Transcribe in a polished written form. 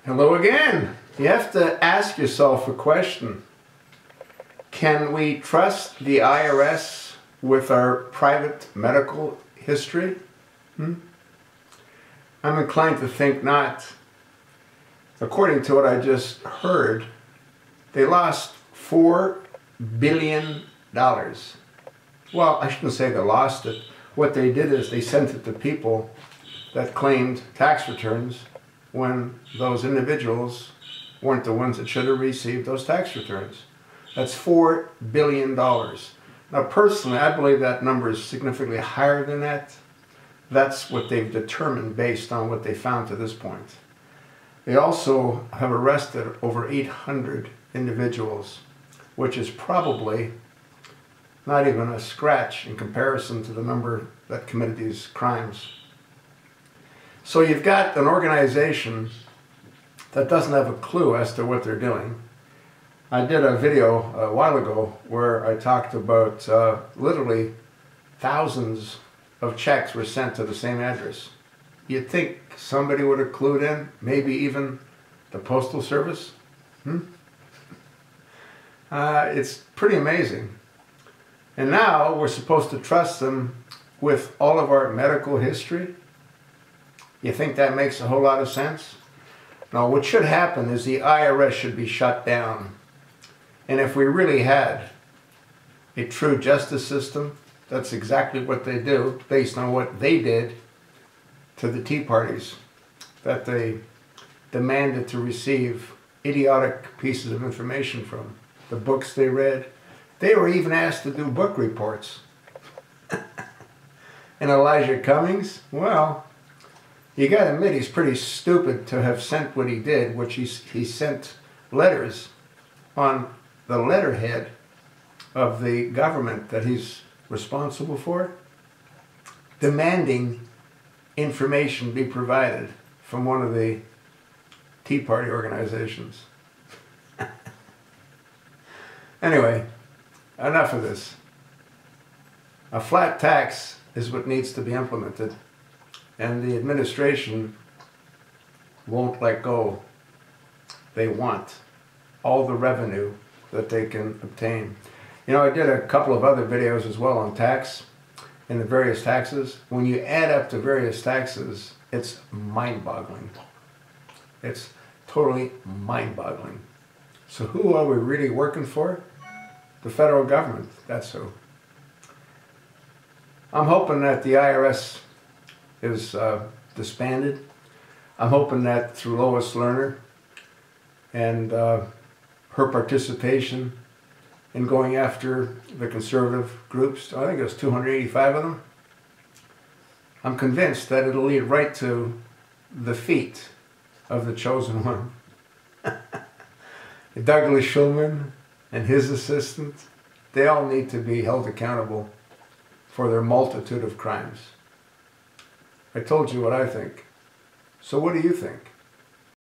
Hello again. You have to ask yourself a question. Can we trust the IRS with our private medical history? I'm inclined to think not. According to what I just heard, they lost $4 billion. Well, I shouldn't say they lost it. What they did is they sent it to people that claimed tax returns when those individuals weren't the ones that should have received those tax returns. That's $4 billion. Now personally, I believe that number is significantly higher than that. That's what they've determined based on what they found to this point. They also have arrested over 800 individuals, which is probably not even a scratch in comparison to the number that committed these crimes. So you've got an organization that doesn't have a clue as to what they're doing. I did a video a while ago where I talked about literally thousands of checks were sent to the same address. You'd think somebody would have clued in, maybe even the Postal Service. It's pretty amazing. And now we're supposed to trust them with all of our medical history. You think that makes a whole lot of sense? Now, what should happen is the IRS should be shut down. And if we really had a true justice system, that's exactly what they do, based on what they did to the Tea Parties, that they demanded to receive idiotic pieces of information from, the books they read. They were even asked to do book reports. And Elijah Cummings, well, you got to admit he's pretty stupid to have sent what he did, which he sent letters on the letterhead of the government that he's responsible for, demanding information be provided from one of the Tea Party organizations. Anyway, enough of this. A flat tax is what needs to be implemented, and the administration won't let go. They want all the revenue that they can obtain. You know, I did a couple of other videos as well on tax and the various taxes. When you add up the various taxes, it's mind-boggling. It's totally mind-boggling. So who are we really working for? The federal government, that's who. I'm hoping that the IRS is disbanded. I'm hoping that through Lois Lerner and her participation in going after the conservative groups, I think it was 285 of them, I'm convinced that it'll lead right to the feet of the chosen one. Douglas Shulman and his assistant, they all need to be held accountable for their multitude of crimes. I told you what I think. So what do you think?